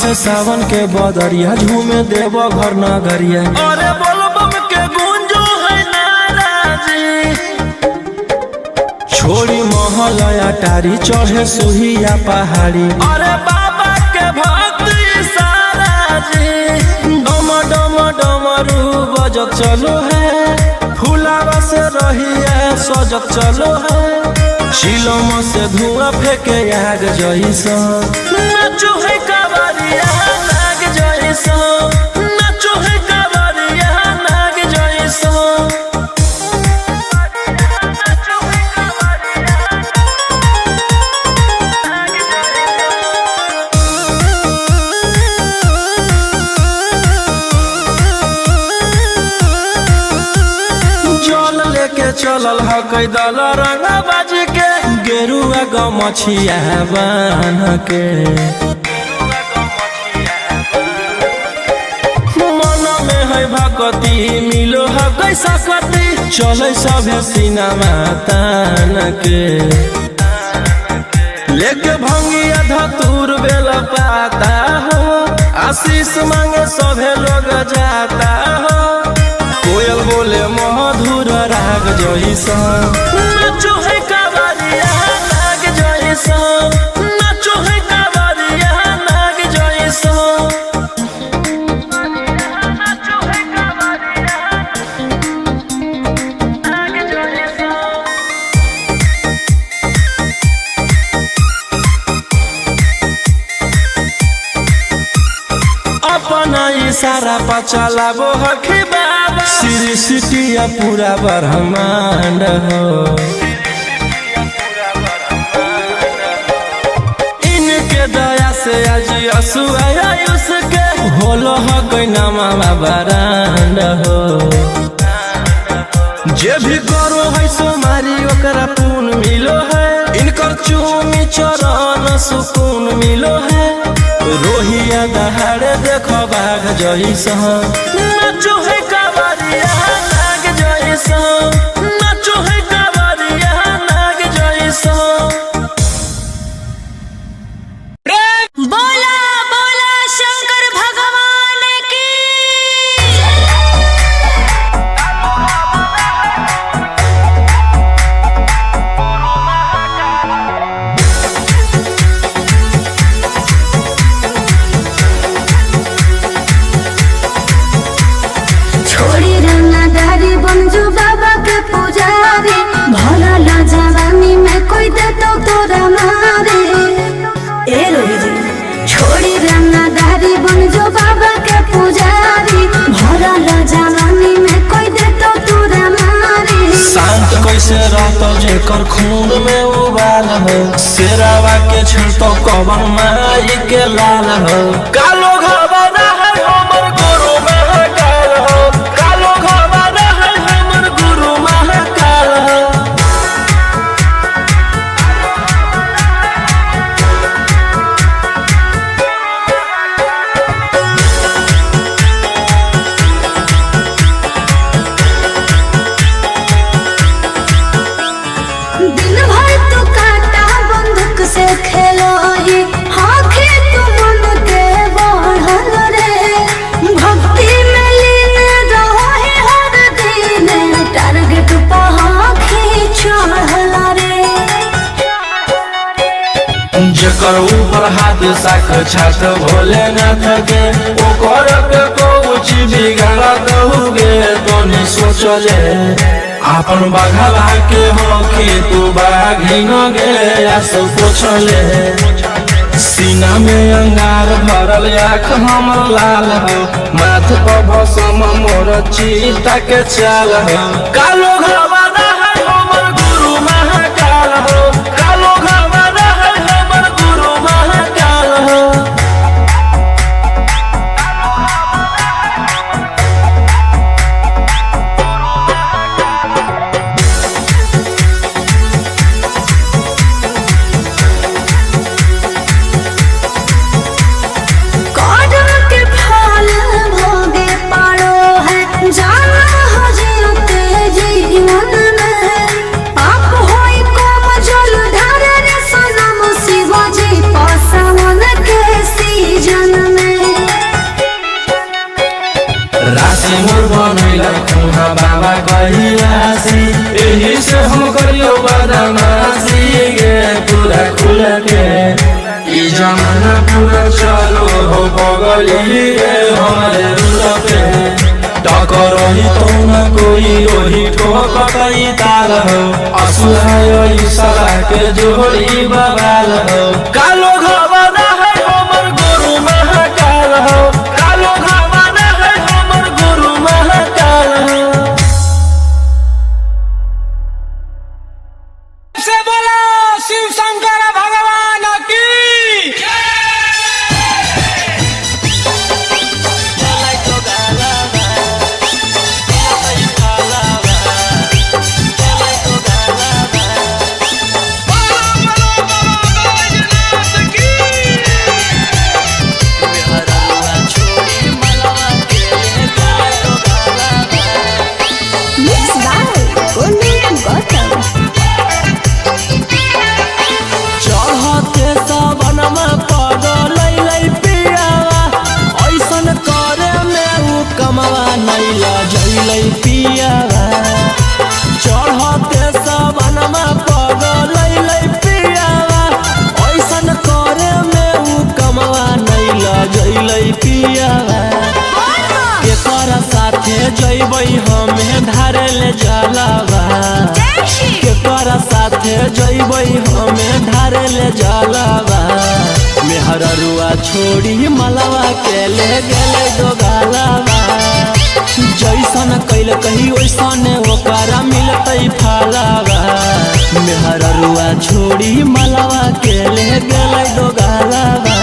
बरसे सावन के बदरिया झूमे देव घर नगरिया। अरे बोलबम के गूंजो है नाराजी, छोड़ी महल अटारी चढ़े सुहिया पहाड़ी। अरे बाबा के भक्ति सारा जी, डम डम डमरू बजत चलो है, फुलावा से रहिया सजत चलो है। शिलम से धुआं फेंके आग जैसा, नाचो है कावरिया नाग जैसा, नाचो है कावरिया नाग जैसा। जल लेके चलल ह कैदल रंगा बाज के, गेरुआ गमछिया बान्ह के। मन में है भक्ति मिलो है कैसा कति, चले सभे सिनेमा तान के। लेके भंगिया धतूर बेल पाता हो, आशीष मांगे सभे लोग जाता हो। कोयल बोले मधुर राग जैसा, नाचो है कावरिया नाग जैसा, नाचो है कावरिया नाग जैसा। नाचो है कावरिया नाग जैसा। अपना इशारा पर चलाबो हखी बाबा, सृष्टिया पूरा ब्रह्मांड हो। इनके दया से आज आयुष के होलो ह कोई नामा बरांड हो। जे भी करो है सोमारी ओकरा पून मिलो है, इनकर चूमी चरण सुकून मिलो है। रोहिया दहाड़े देखो बाघ जैसा, नाचो है कावरिया नाग जैसा, नाचो है कावरिया नाग जैसा। बोला बोला शंकर भगवान की। छोड़ी रंगदारी बंजू बाबा के पुजारी, भला ला जवानी में कोई दे तो तोरा मारे। ए रोही जी छोड़ी रंगदारी बंजू बाबा के पुजारी, भला ला जवानी में कोई दे तो तोरा मारे। शांत कैसे रहतो जेकर खून में उबाल हो, शेरावा के छिड़तो कवन माई के लाल हो। कालो घबरा है हमर गुरु महाकाल हो, कालो घबरा है हमर गुरु महाकाल हो। दिन भर तू काटा बंदूक से खेलो ही, आँखें तू मन के बढ़ल रे। भक्ति में लीन रहो ही हर दिन, टारगेट पे आँखें चढ़ल रे। जेकर ऊपर हाथ साख छात भोलेनाथ के, ओकर के कुछ बिगाड़ दहुगे तो नहीं सोचले। आपन बघला के हो कि तू बाघिन गे आसो पोछले। सीना में अंगार भरल आँख हमर लाल हो, माथ पर भसम मोर चीता के चाल हो। कालो घबरा है हमर गुरु महाकाल हो, कालो घबरा है हमर गुरु महाकाल हो। कौन के फल भोगे पड़ो है, जाना हो जीते जीवन पूरा चलो हो बगली रे हमारे रूट पे टकरही तो न कोई रोही ठोकतई ताल हो असुहाय सला के जोड़ी बवाल हो कालो घवाना है हमर गुरु महाकाल हो कालो घवाना है हमर गुरु महाकाल हो से बोला शिव शंकर भगवान की चढ़ते सबनमा पगलै पियावा ऐसन करे में उ कमवा नैला जैलै पियावा चढ़ते सबनमा पगलै पियावा ऐसन करे में उ कमवा नैला जैलै पियावा केकरा साथे जैबै हमे धारे ले जलावा केकरा साथे जैबै हमे धारे ले जलावा मेहररुआ छोड़ी मलवा के ले गेले दोगालावा जैसन कैल कही वैसन ओकरा मिलतै फालावा मेहररुआ छोड़ी मलवा के ले गेले दोगालावा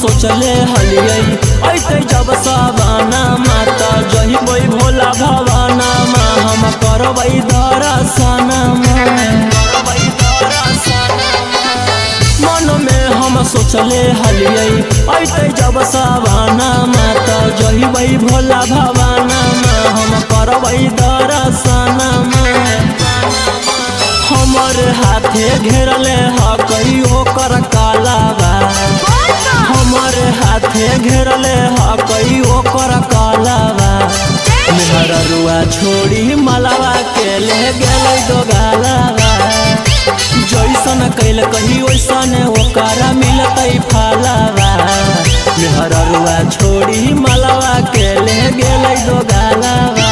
सोचले हलियै ऐते जब सवाना माता जहिबै भोला भवाना मा हम करबै दर्शन मन में हम सोचले हलियै ऐते जब सवाना माता जहिबै भोला भवाना मा हम करबै दर्शन हमर हाथे घेरले हकई ओकर कालावा हमर हाथे घेरले हकई ओकर कालावा मेहररुआ छोड़ी मलवा के ले गेलै दोगालावा जैसन कैल कही वैसन ओकरा मिलतै फालावा मेहररुआ छोड़ी मलवा के ले गेलै दोगालावा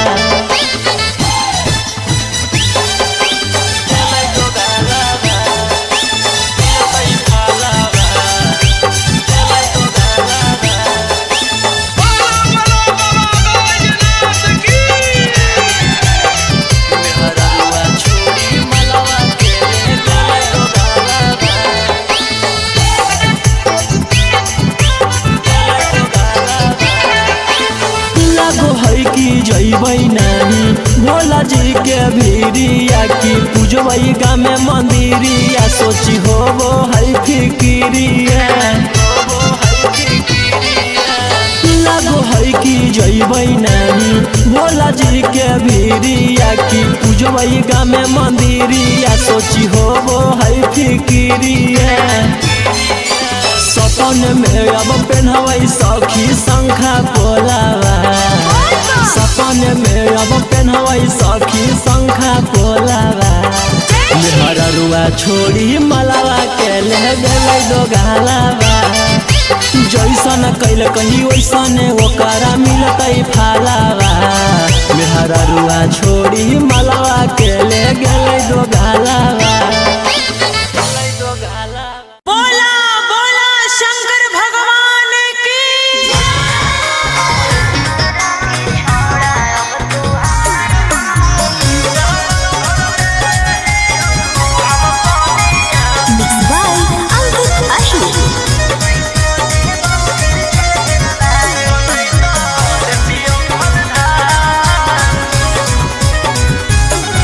जैबै नानी भोला जी के भीरिया की पूजबै गामे मंदिरिया सोची होबो है फिकिरिया लागो है कि जैबै नानी भोला जी के भीरिया की पूजबै गामे मंदिरिया सोची होबो है फिकिरिया सपन में अब पेन्हबै सखी शंखा पोलावा सपन में अब पेन्हबै सखी शंखा पोलावा मेहररुआ छोड़ी मलवा के ले गेलै दोगालावा जैसन कैल कही वैसन ओकरा मिलतै फालावा मेहररुआ छोड़ी मलवा के ले गेलै दोगालावा बोला बोला शंकर भगवान की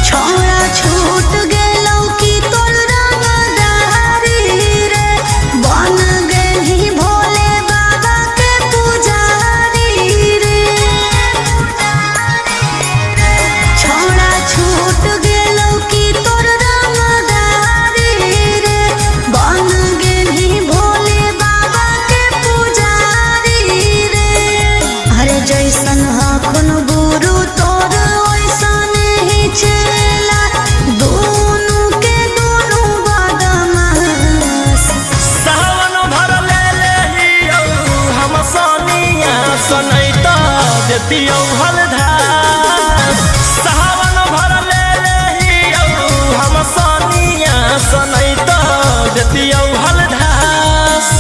छोड़ा छूट गेलौ की तो देतियौ हलधास सावन भर ले लेहियौ हम सनिया सनैत देतियौ हलधास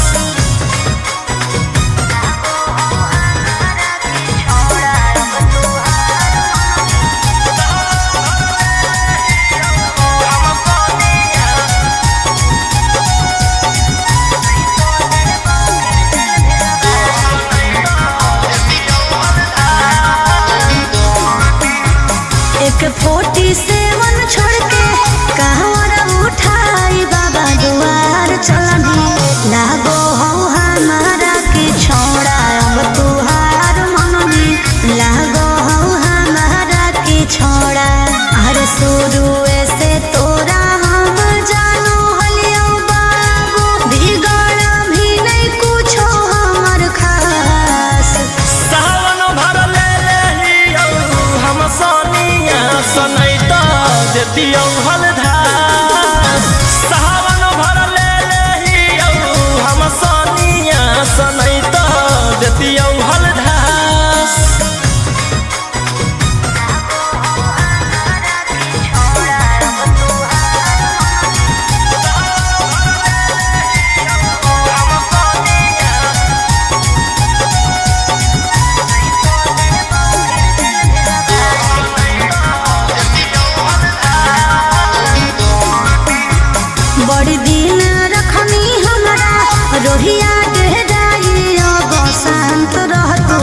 एक 47 छोड़ के कहवर उठाई बाबा दुआर चलनी लागो हो हमारा के छोड़ा अब तुहार मननी लागो हो हमारा के छोड़ा हर शुरू से तोरा हम जानो हलियो बाबू बिगड़ भी नहीं कुछो हमर खास सावन भर ले लेहियौ हम सनिया सनैत देतियौ हलधास सावन भर ले लेहियौ हम सनिया सनैत देतियौ हलधास बड़ी दिन रखनी हमरा रोहिया डेराई अब शांत रहतू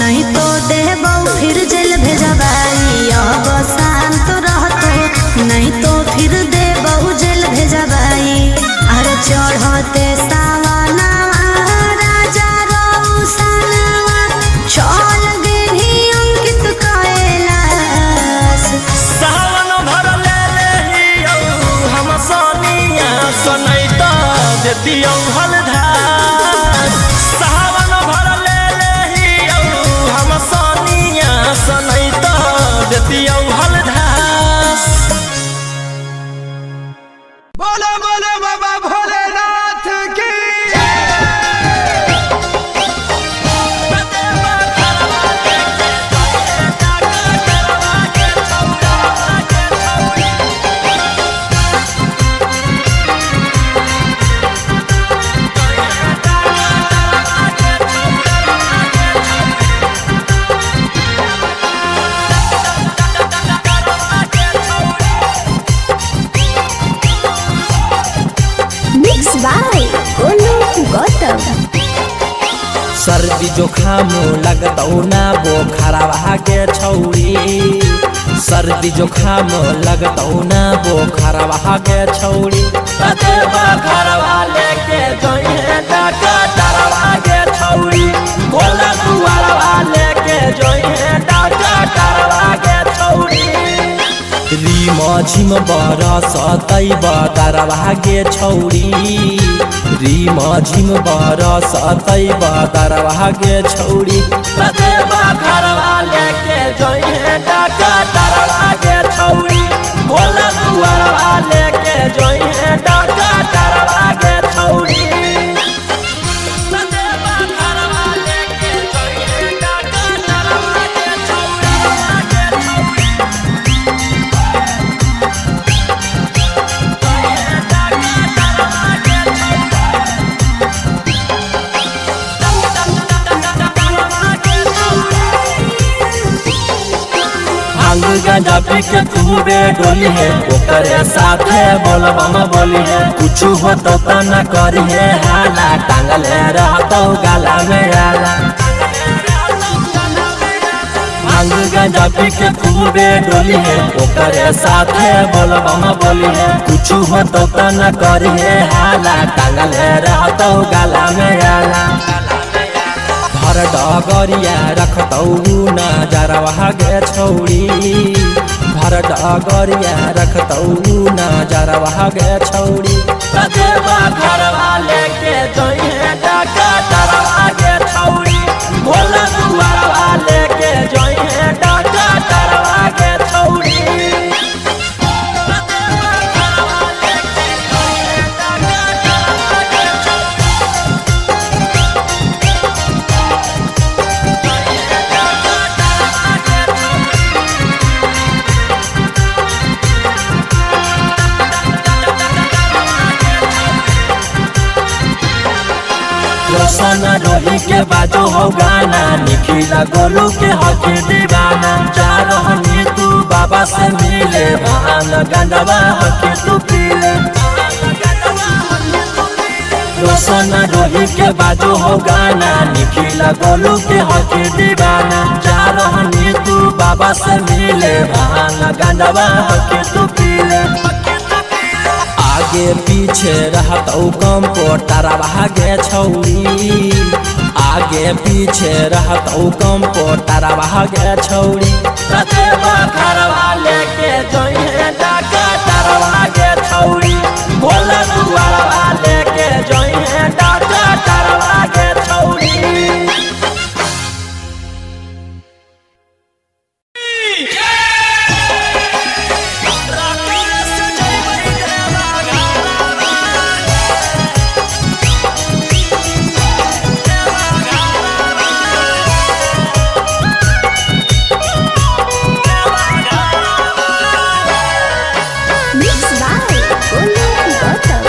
नहीं तो देबौ फिर जेल भेजबाई अब शांत रहतू नहीं तो फिर देबौ जेल भेजबाई अरे चढ़ते सावना राजा रौसनवा चल गेली अंकित कैलाश सावन भर ले लेहियौ हम सनिया सनैत देतियौ हलधास सावन भर ले लेहियौ हम सनिया सनैत देतियौ हलधास बोलो बोलो बाबा भोलेनाथ की मिक्स बाय गोलू गौतम सर्दी जोखाम लगतौ ना बोखरवा के छौरी सर्दी जोखाम लगतौ ना बोखरवा के छौरी कतेबा घरवा लेके जइहे डॉक्टरवा के छौरी बोला दुआरवा लेके जइहे डॉक्टरवा के छौरी रीम झिम बरसतै बदरवा के छौरी रीम झिम बरसतै बदरवा के छौरी कतेबा घरवा लेके जइहे डॉक्टरवा के छौरी बोला दुआरवा लेके जइहे डॉक्टरवा के छौरी कतेबा घरवा लेके जइहे डॉक्टरवा के छौरी भांग गांजा पी के खूबे डोली है ओकरे साथे बोलबम बोली है कुछ हो तो न करी है हाला टांगले रहतो गाला में आला भांग गांजा पी के खूबे डोली है ओकरे साथे बोलबम बोली है कुछ हो तो न करी है हाला टांगले रहतो गाला में आला भर डगरिया रखतौ नजरवा गे छौरी भर डगरिया रखतौ नजरवा गे छौरी कतेबा घरवा लेके जइहे डॉक्टरवा गे छौरी भोला दुआरवा लेके जइहे डॉक्टरवा गे छौरी रोशन रोही के बाजो हो गाना, निखिला गोलू के हकी दीवाना। जा रहनी तू बाबा से मिले, भान गंडवा हकी तू पीले। रोशन रोही के बाजो हो गाना, निखिला गोलू के हकी दीवाना। जा रहनी तू बाबा से मिले, भान गंडवा हकी तू पीले। आगे पीछे रहत कम पोटारा भागे छौरी, आगे पीछे रहत कम पोटारा भागे छौरी। रतेवा घरवा लेके जइहे डाका तारवा गे छौरी, भोला दुआरवा लेके जइहे डाका तारवा गे छौरी। Mixed by Golu Gautam.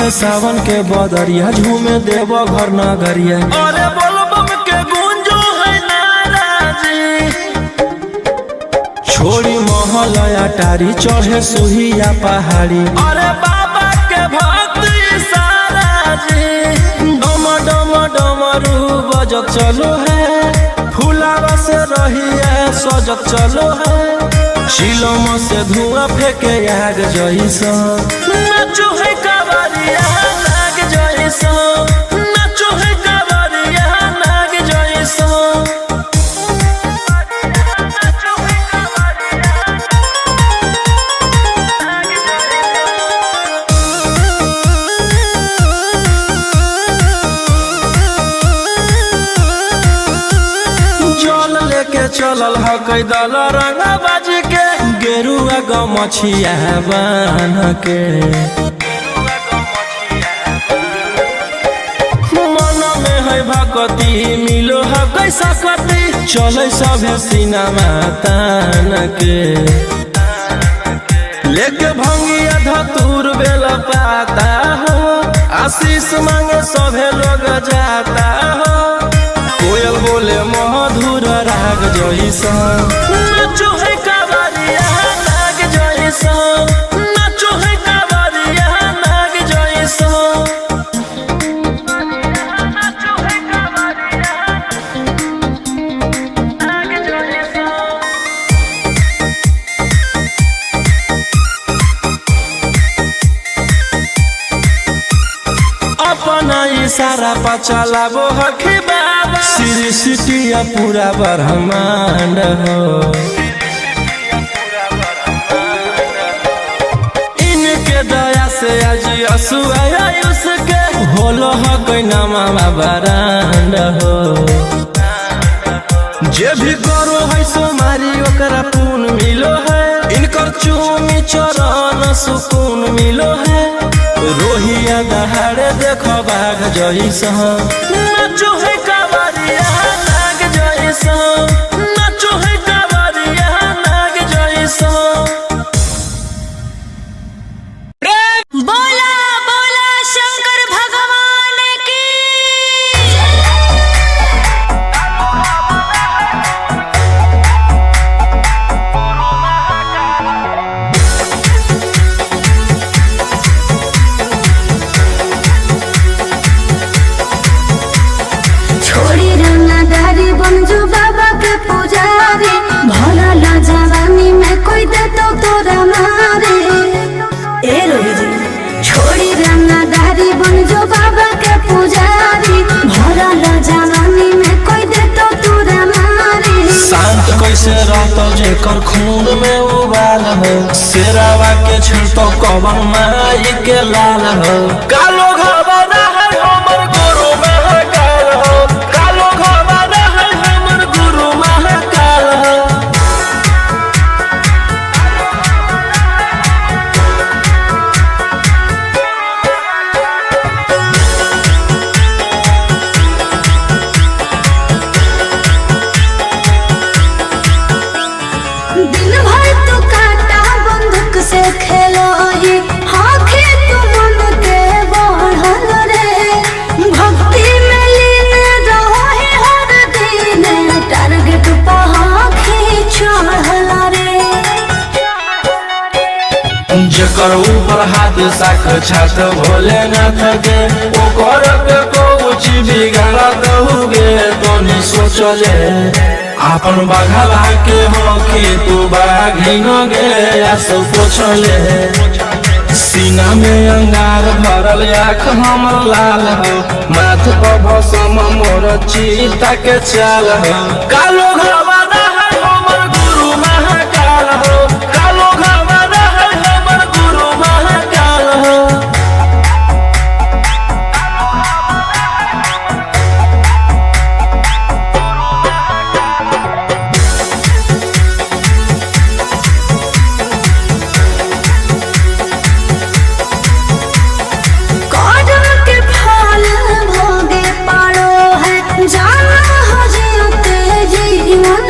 बरसे सावन के बदरिया झूमे देव घर नगरिया। अरे बोलबम के गूंजो है नाराजी, छोड़ी महल अटारी चढ़े सुहिया पहाड़ी। अरे बाबा के भक्त सारा जी, डम डम डमरू बजत चलो है, फुलावा से रही है सजत चलो है। शिलम से धुआं फेंके आग जैसा, नाचो है कावरिया नाग जैसा, नाचो है कावरिया नाग जैसा। जल लेके चलल है कैदल रंगा बाजी के, गेरुआ गमछिया बान्ह के। मन में है भक्ति मिलो है कैसा कति, चले सभे सिनेमा तान के। लेके भंगिया धतूर बेल पाता हो, आशीष मांगे सभे लोग जाता हो। कोयल बोले मधुर राग जैसा, नाचो है कावरिया नाग जैसा, नाचो है कावरिया नाग जैसा। नाचो है कावरिया नाग जैसा। अपना इशारा पर चलाबो हखी बाबा, श्री सिटिया पूरा ब्रह्मांड हो। इनके दया से आज आयुष के होलो है कोई नामा बरांड हो। जे भी करो है सोमारी ओकरा पुन मिलो है, इनकर चूमी चरण सुकून मिलो है। रोहिया दहाड़े देखो बाघ जैसा, नाचो है कावरिया नाग जैसा, नाचो है कावरिया नाग जैसा। बोला बोला शंकर भगवान की। छोड़ी रंगदारी बन जो बाबा के पुजारी, भला ला जवानी में कोई दे तो तोरा मारे। ए रोहिजी छोड़ी रंगदारी बन जो बाबा के पुजारी, भला ला जवानी में कोई दे तो तोरा मारे। शांत कैसे रहतो जेकर खून में उबाल हो, शेरावा के छिड़तो कवन माई के लाल हो। कालो घबरा है हमर गुरु महाकाल हो, कालो घबरा है हमर गुरु महाकाल हो। दिन भर तू काटा बंदूक से खेलो ही, आँखें तू मन के बढ़ल रे। भक्ति में लीन रहो है हर दिन, टारगेट पे आँखें चढ़ल रे। जेकर ऊपर हाथ साक्षात भोलेनाथ के, ओकर के कुछ बिगाड़ दहुगे तो नहीं सोचले। आपन बघला के हो कि तू बाघिन गे आस पोछले। सीना में अंगार भरल आँख हमर लाल हो, माथ पर भसम मोर चीता के चाल हो। कालो घबरा है हमर गुरु महाकाल हो, कालो घबरा है हमर गुरु महाकाल हो। कदम के फल भोगे पारो है, जाना हो जियो तेजी मन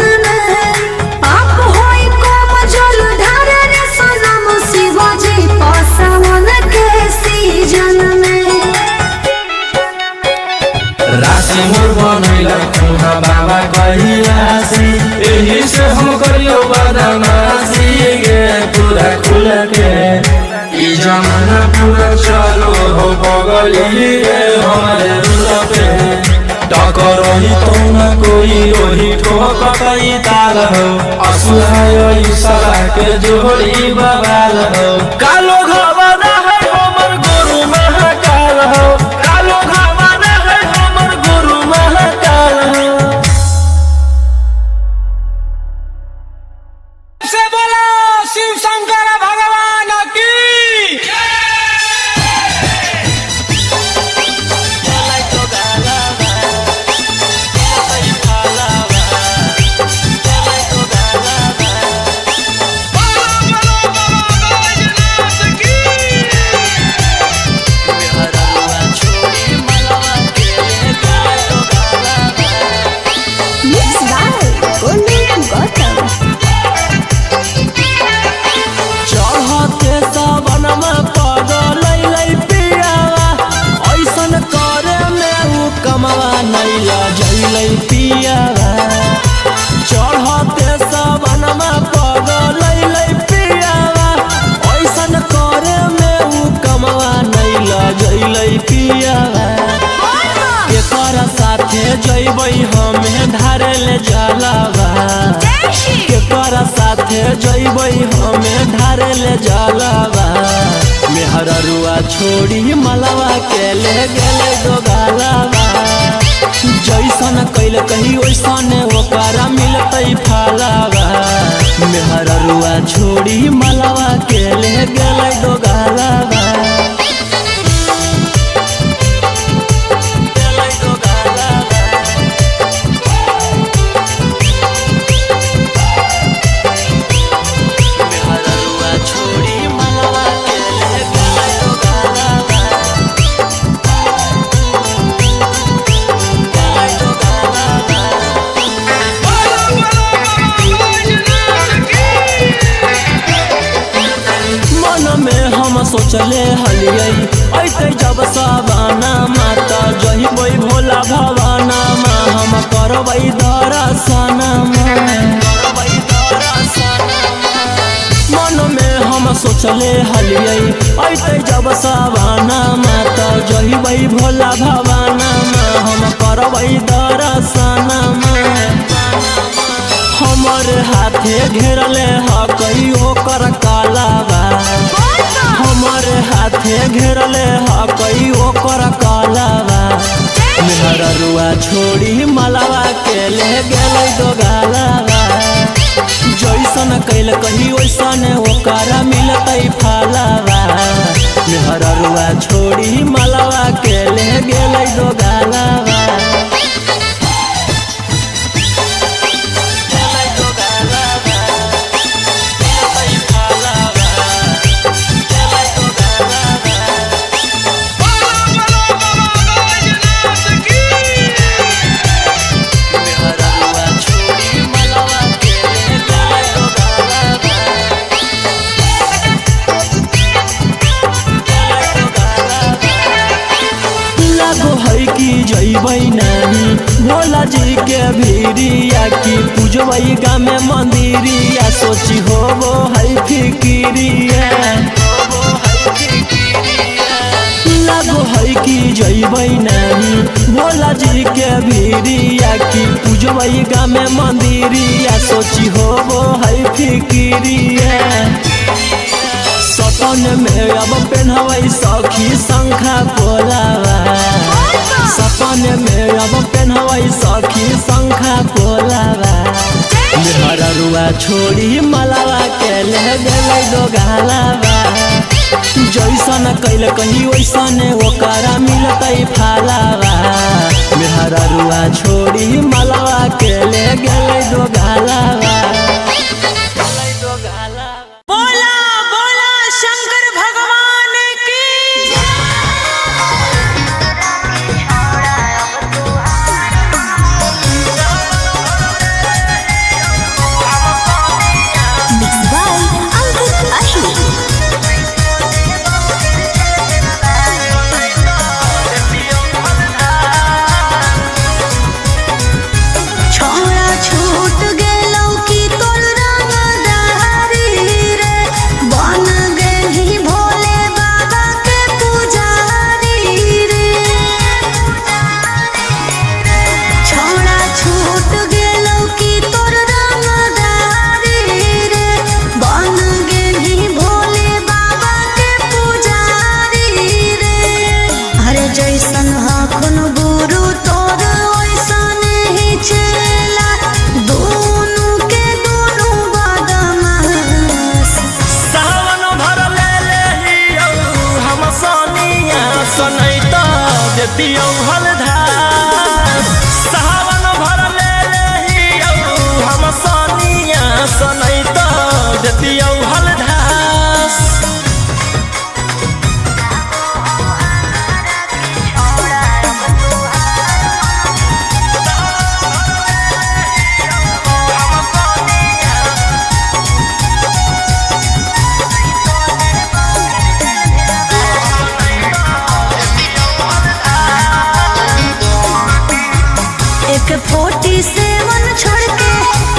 पगली रे हमारे रूल पे टकर रही तो न कोई रोही ठोकई ताल हो असुहाय साला के जोड़ी बवाल हो कालो घबरा है हमर गुरु महाकाल हो कालो घबरा है हमर गुरु महाकाल हो से बोला शिव शंकर भगवान की चढ़ते सबनमा पगलै पियावा ऐसन करे में उ कमवा नैला जैलै पियावा चढ़ते सबनमा पगलै पियावा ऐसन करे में उ कमवा नैला जैलै पियावा केकर साथे जैबै हमें धारे ले जलावा केकर साथे जैबै हमें धारे ले जलावा मेहररुआ छोड़ी मलवा के ले गेले दोगालावा जैसन कैल कही वैसन ओकरा मिलतै फलावा मेहररुआ छोड़ी मलवा के ले गेले दोगालावा सोचले हलियै ऐते जब सवाना माता जहिबै भोला भवाना मा हम करबै दर्शन मन में हम सोचले हलियै ऐते जब सवाना माता जहिबै भोला भवाना मा हम करबै दर्शन हमर हाथे घेरले हकई ओकर कालावा हमर हाथे घेरले हकई ओकर कालावा मेहररुआ छोड़ी मलवा के ले गेलै दोगालावा जैसन कैल कही वैसन ओकरा मिलतै फलावा मेहररुआ छोड़ी मलवा के ले गेलै दोगालावा जैबै नहीं भोला जी के भीरिया की पूजबै गाँव में मंदिरिया सोची होबो है फिकिरिया लागो है कि जैबै नहीं भोला जी के भीरिया की पूजबै गाँव में मंदिरिया सोची होबो है फिकिरिया सपन में अब पहनबै सखी शंखा पोलावा सपन में अब पहनबै सखी शंखा पोलावा मेहररुआ छोड़ी मलवा के ले गेलै दोगालावा जैसन कैल कही वैसन ओकरा मिलतै फलावा मेहररुआ छोड़ी मलवा के ले गेलै दोगालावा छूट गेलो देतियौ हलधार सावन भर ले लेहियौ हम सनिया सनैत देतियौ हलधार एक 47 छोड़ के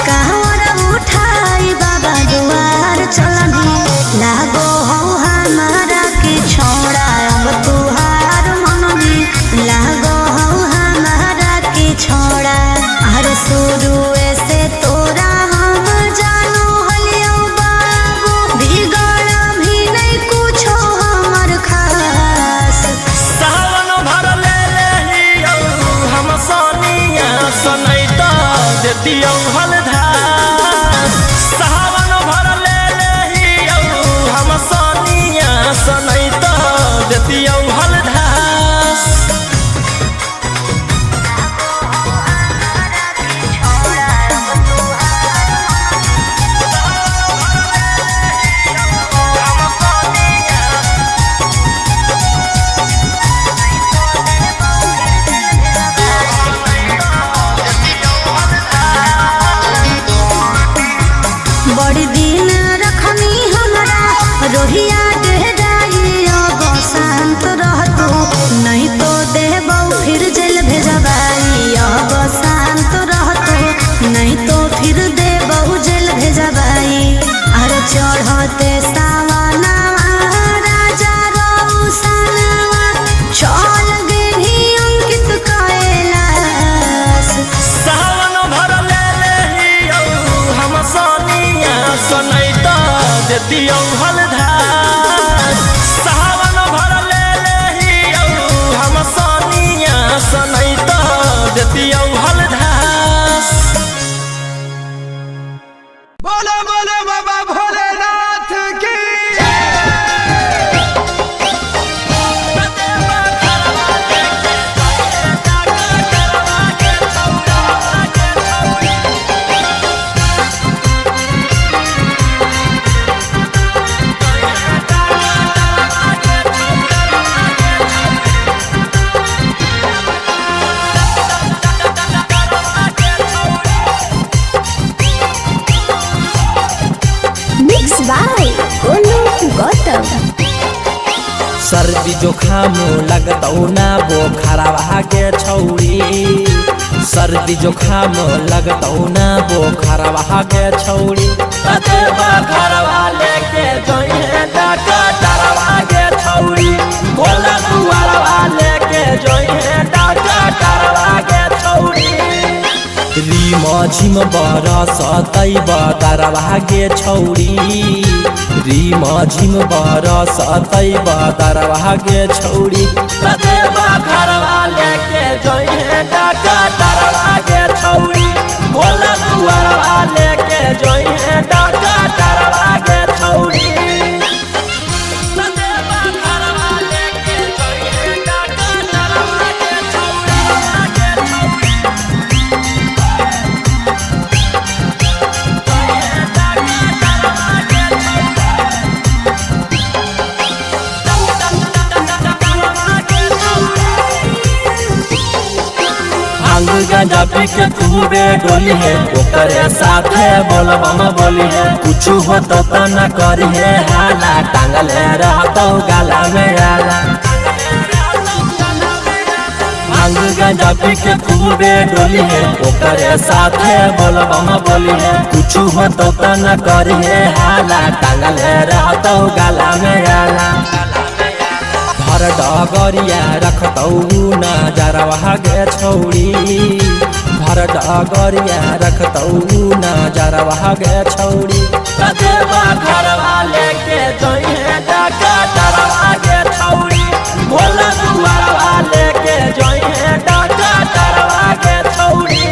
कहवर उठाई बाबा दुआर चलनी लागो हो हमारा के छोड़ा अब तुहार मननी लागो हो हमारा के छोड़ा हर शुरू से तोरा हम जानो हलियो बाबू बिगड़ भी नहीं कुछो हमर खास सावन भर ले लेहियौ हम सनिया सनैत देतियौ हलधार सावन भर ले लेहियौ हम सनिया सनैत देतियौ हलधार बड़ी दिन रखनी हमरा रोहिया डेहराई अब शांत रहतू नहीं तो देबौ फिर जेल भेजबाई अब शांत रहतू नहीं तो फिर देबौ जेल भेजबाई अरे चढ़ते सावना राजा रौसनवा चल गेली अंकित कैलाश सावन भर ले लेहियौ हम सनिया सनैत देतियौ हलधार सावन भर ले लेहियौ हम सनिया सनैत देतियौ हलधार बोलो बोलो बाबा भोलेनाथ की मिक्स बाय गोलू गौतम सर्दी जोखाम लगतौ ना बोखरवा के छौरी सर्दी जोखाम लगतौ ना बोखरवा के छौरी कतेबा घरवा लेके जइहे डॉक्टरवा के छौरी भोला दुआरवा लेके जइहे डॉक्टरवा के छौरी रीम झिम बरसतै बदरवा के छौरी रीम झिम बरसतै बदरवा के छौरी कतेबा घरवा लेके जइहे डॉक्टरवा के छौरी भोला दुआरवा लेके जइहे डॉक्टरवा के छौरी कतेबा घरवा लेके जइहे डॉक्टरवा के छौरी भांग गांजा पी के खूबे डोली है ओकरे साथे बोलबम बोली है कुछ हो तो न करी है हाला टांगल रहतो गाला में आला भांग गांजा पी के खूबे डोली है ओकरे साथे बोलबम बोली है कुछ हो तो न करी है हाला टांगल रहतो गाला में आला भर डगरिया रखतौ नजरवा गे छौरी भर डगरिया रखतौ नजरवा गे छौरी कतेबा घरवा लेके जइहे डॉक्टरवा गे छौरी भोला दुआरवा लेके जइहे डॉक्टरवा गे छौरी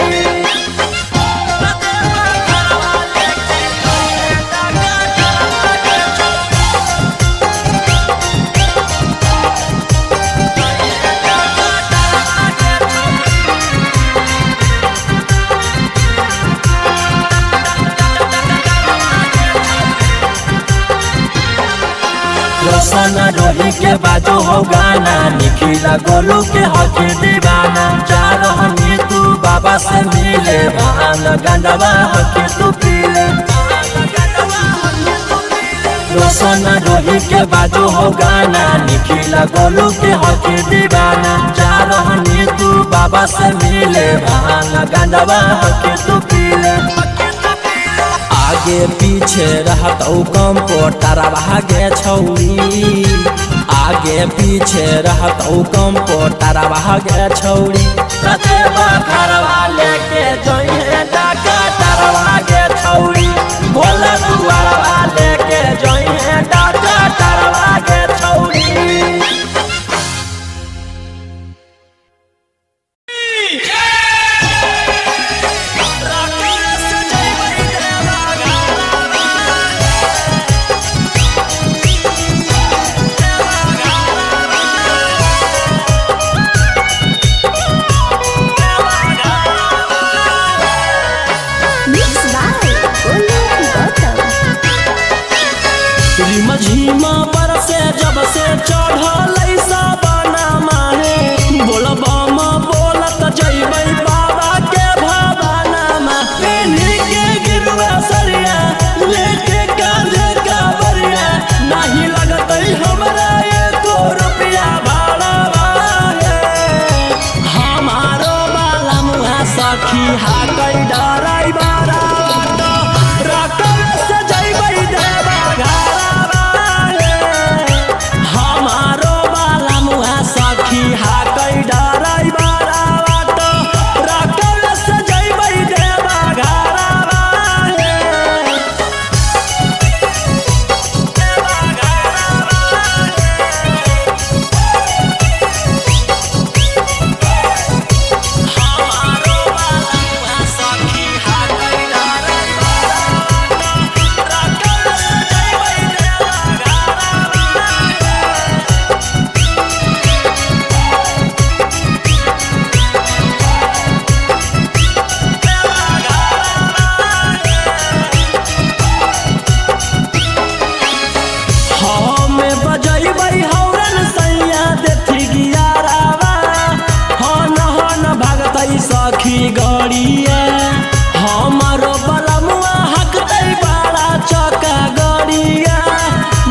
रोशन रोही के बाजू हो गाना, निखिला गोलू के हकी दीवाना। जा रहनी तू बाबा से मिले, भांग गंडवा हकी तू पीले। रोशन रोही के बाजू हो गाना, निखिला गोलू के हकी दीवाना। जा रहनी तू बाबा से मिले, भांग गंडवा हकी तू पीले। आगे पीछे रहत कम पोटारा भागे छौरी, आगे पीछे रहत कम पोटारा भागे छौरी। कते बखरवा लेके जइहे डाका तारवा गे छौरी, भोला दुआरवा लेके जइहे डाका तारवा गे छौरी। झीमा बरसे जब से चढ़ल साबना माहे, बोलबम बोलत जइबै बाबा के भवाना मा। पेन्ही के गिरुआ सरिया लेके कांधे कावरिया, नहीं लगतै हमरा एको रुपया भाड़ा हे। हमारो बाला मुहा सखी हाकै डराई बारा रकम से जइबै देवा घरवा। हमारो बाला मुहा सखी हाकै डराई बारा रकम से जइबै देवा घरवा। हमारो बाला मुहा सखी हाकै डराई बारा रकम से जइबै देवा घरवा। हमें बजैबै हौरन सैया देथी गियारावा, हन भागतै सखी गड़िया। हमारो बलमुआ हकतै बाड़ा चका गड़िया,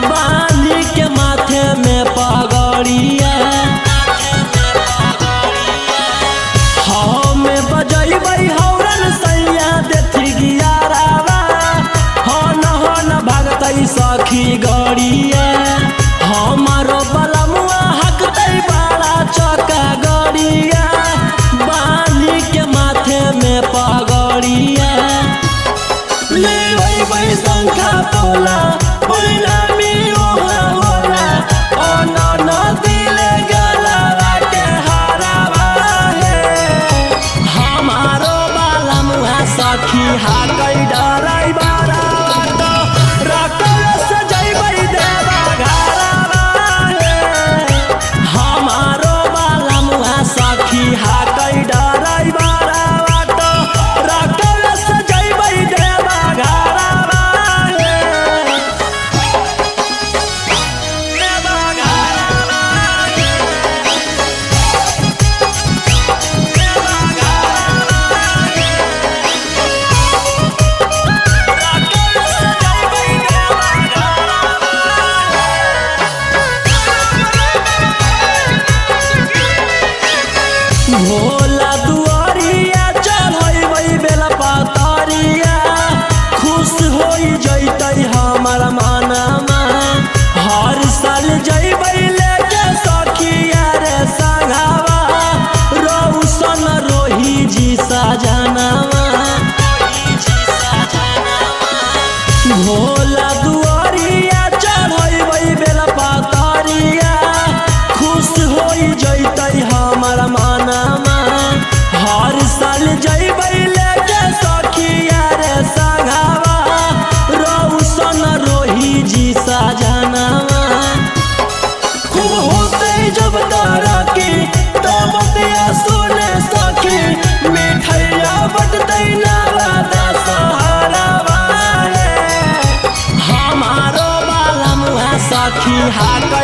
बांधी के माथे में पगड़िया। हमें बजैबै हौरन सैया देथी गियारावा, हन भागतै सखी गड़िया। हमारो बलमुआ हकतै बाड़ा चका गड़िया, बांधी के माथे में पगड़िया। लेबै शंखा पोला पहिला मिओहा होला, अन दिले गलवा के हरावा हे। हमारो बाला मुहा सखी हाकै डराई बारा रकम से जइबै देवा घरवा हे। हमारो बाला मुहा सखी हाकै डराई बारा रकम से जइबै देवा घरवा हे। देवा घरवा हे। देवा घरवा हे। रकम से जइबै देवा घरवा हे। भोला दुआरिया चढ़ैबै बेला पातरिया, खुश होई जइतै हमर मनमा। हर साल जइबै लेके सखिया रे संगवा, रोशन रोही जी सजनवा। भोला दुआरिया चढ़ैबै बेला पातरिया, खुश होई जइतै हमर मनमा। हर साल जइबै लेके सखिया रे संगवा, रोशन रोही जी सजनवा। खूब होतै जब तरक्की तब बतिया सुने सखी, मिठैया बटतै नवादा सहारावा हे। हमारो बाला मुहा सखी हाकै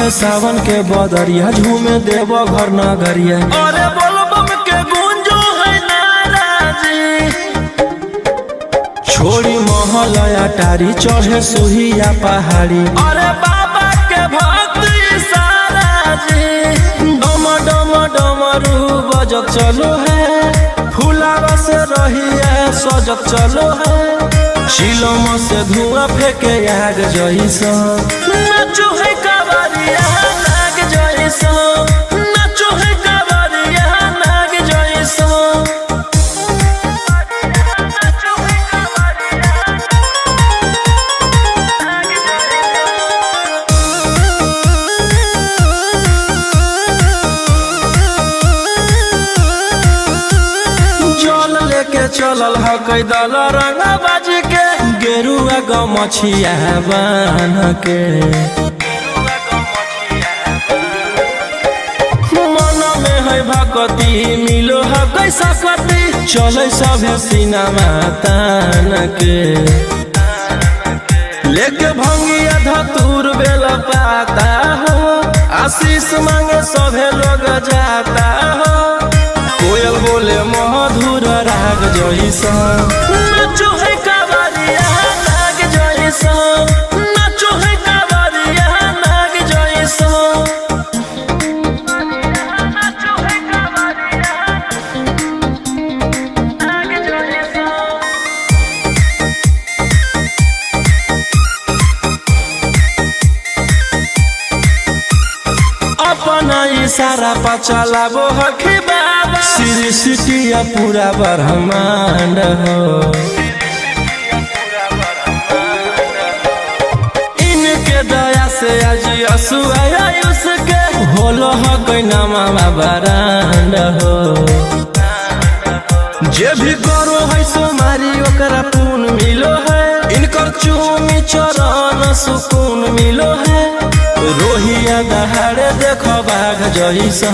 बरसे सावन के बदरिया झूमे देव घर नगरिया। अरे बोलबम के गूंजो है नाराजी, छोड़ी महल अटारी चढ़े सुहिया पहाड़ी। अरे बाबा के भक्त सारा जी, डम डम डमरू बजत चलो है, फुलावा से रहिया सजत चलो है। चिलम से धुआं फेंके आग जैसा, नाचो है कावरिया नाग जैसा, नाचो है कावरिया नाग जैसा। जल लेके चलल ह कैदल रंगा बाजी के, गेरुआ गमछिया बान के। मन में है भक्ति मिलो है कैसा कति, चले सभे सिनेमा तान के। लेके भंगिया धतूर बेल पाता हो, आशीष मांगे सभे लोग जाता हो। कोयल बोले मधुर राग जैसा, नाचो है कावरिया नाग जैसा, नाचो है कावरिया नाग जैसा। नाचो है कावरिया नाग जैसा। अपना इशारा पर चलाबो हखी बाबा, सृष्टिया पूरा ब्रह्मांड हो। इनके दया से आज आयुष के होलो ह कोई नामा बरांड हो। जे भी करो है सोमारी ओकरा पून मिलो है, इनकर चूमी चरण सुकून मिलो है। रोहिया दहाड़े देखो बाघ जैसा,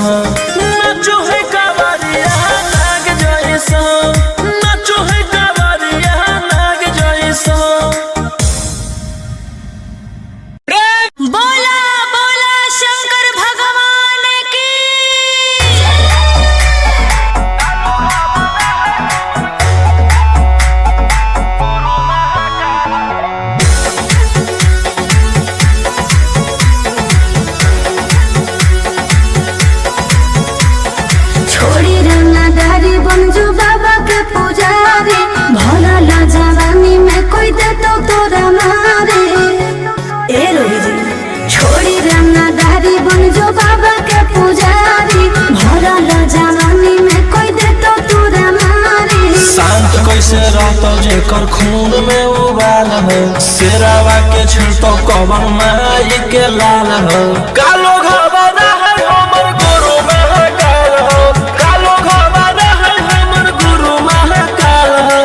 नाचो है कावरिया नाग जैसा, नाचो है कावरिया नाग जैसा। बोला बोला शंकर भगवान की। छोड़ी रंगदारी बनजो बाबा के पुजारी, भला ला जवानी में कोई दे तो तोरा मारे। ए रोही जी छोड़ी रंगदारी बनजो बाबा के पुजारी, भला ला जवानी में कोई दे तो तोरा मारे। शांत कैसे रहतो जेकर खून में उबाल हो, शेरावा के छिड़तो कवन माई के लाल हो। कालो घबरा है हमर गुरु महाकाल हो, कालो घबरा है हमर गुरु महाकाल हो।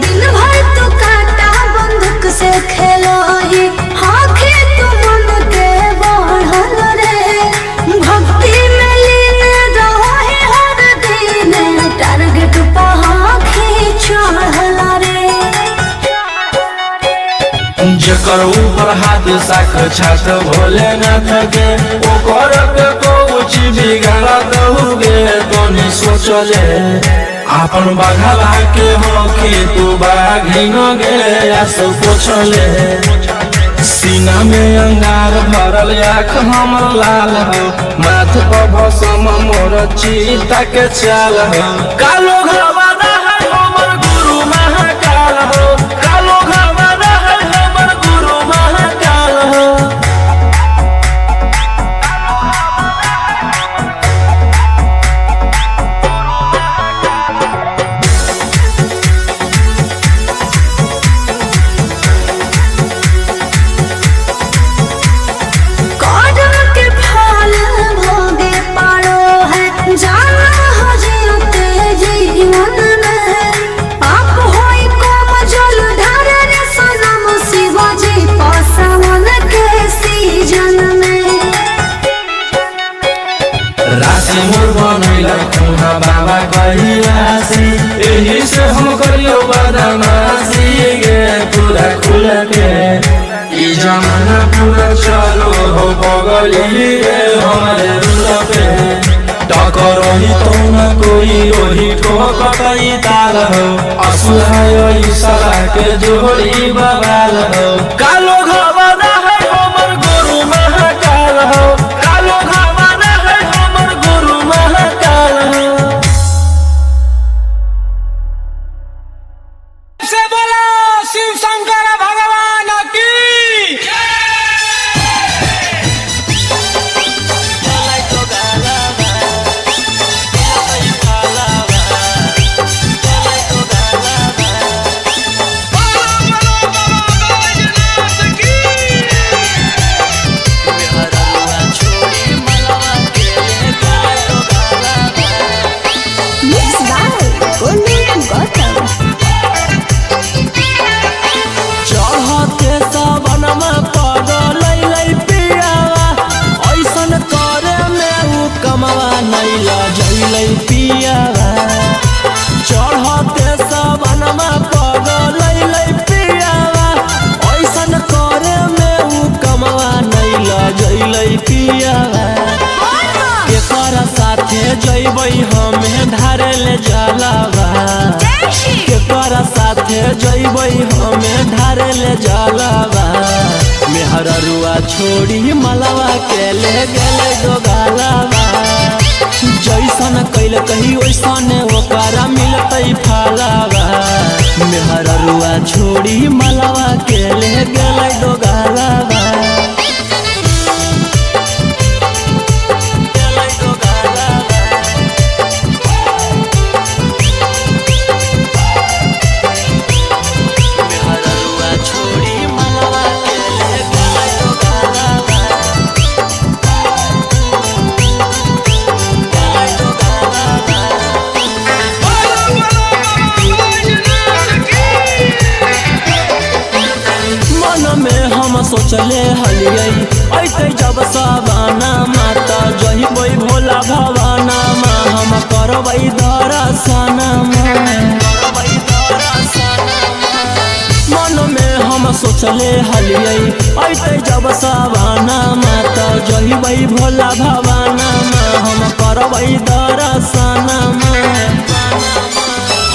दिन भर तो काटा बंदूक से खेलो ही, आँखें तो मन के बढ़ल रे। भक्ति में लीन रहो ही हर दिन, टारगेट पर आँखें चढ़ल रे। जेकर ऊपर हाथ साक्षात भोलेनाथ के, ओकर के कुछ बिगाड़ दहुगे तोनी सोचले। आपन बाघला के हो कि तू बाघिन गे आस पोछले। सीना में अंगार भरल आँख हमर लाल हो, माथ पर भसम मोर चीता के चाल हो। कालो घबरा है हमर गुरु महाकाल हो, कालो घबरा है हमर गुरु महाकाल हो। कौन के फल भोगे पारो है, जाना हो जीते जीवन दीवाना पूरा चलो हो बगली रे हमारे रूल पे टकरही तो न कोई रोही ठोकई ताल हो असुहाय सला के जोड़ी बवाल हो कालो घावाना है हमर गुरु महाकाल हो कालो घावाना है हमर गुरु महाकाल हो से बोला शिव शंकर भगवान की चढ़ते सबनमा पगलै पियावा ऐसन करे में उ कमवा नैला जैलै पियावा चढ़ते सबनमा पगलै पियावा ऐसन करे में उ कमवा नैला जैलै पियावा केकर साथे जैबै हमे ढारे ले जलावा केकर साथे जैबै हमे ढारे ले जलावा मेहररुआ छोड़ी मलवा के ले गेलै दोगालावा जैसन कैल कही वैसन ओकरा मिलतै फलावा मेहररुआ छोड़ी मलवा के ले गेलै दोगालावा सोचले हलियै ऐते जब सवाना माता जहिबै भोला भवाना मा हम करबै दर्शन मन में हम सोचले हलियै ऐते जब सवाना माता जहिबै भोला भवाना मा हम करबै दर्शन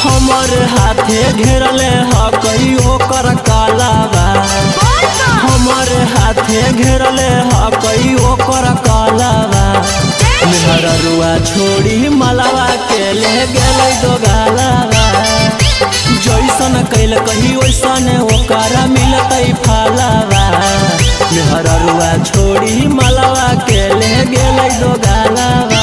हमर हाथे घेरले हकई ओकर कालावा हमर हाथे घेरले हकई ओकर कालावा मेहररुआ छोड़ी मलवा के ले गेलै दोगालावा जैसन कैल कही वैसन ओकरा मिलतै फलावा मेहररुआ छोड़ी मलवा के ले गेलै दोगालावा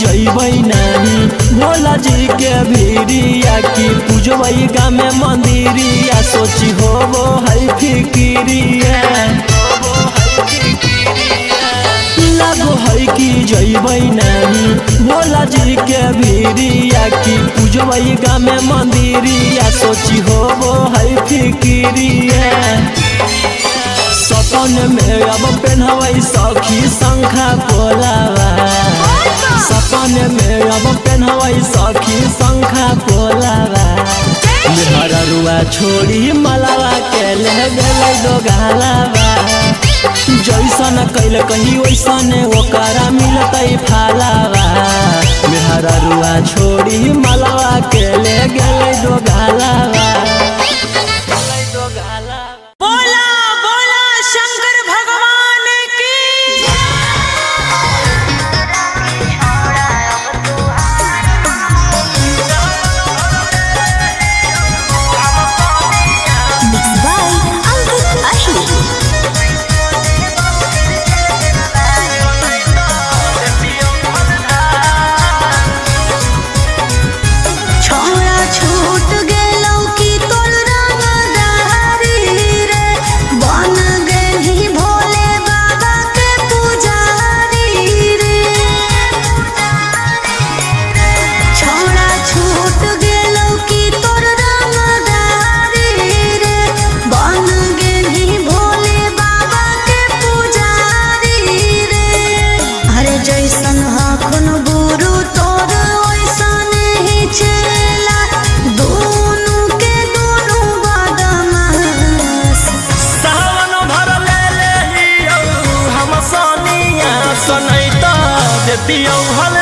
जैबै नानी भोला जी के भीरिया की पूजबै गाँव में मंदिरिया सोची होबो है फिकिरिया लागो है कि जैबै नानी भोला जी के भीरिया की पूजबै गाँव में मंदिरिया सोची होबो है फिकिरिया सपन में अब पेन्हबै सखी शंखा पोलावा सपन में अब पेन्हबै सखी शंखा पोलावा मेहररुआ छोड़ी मलवा के ले गेलै दोगालावा जैसन कैल कही वैसन ओकरा मिलतै फलावा मेहररुआ छोड़ी मलवा के ले गेलै दोगालावा बोला बोला शंकर भगवान की छोड़ा छूट गेलौ कि पियौहल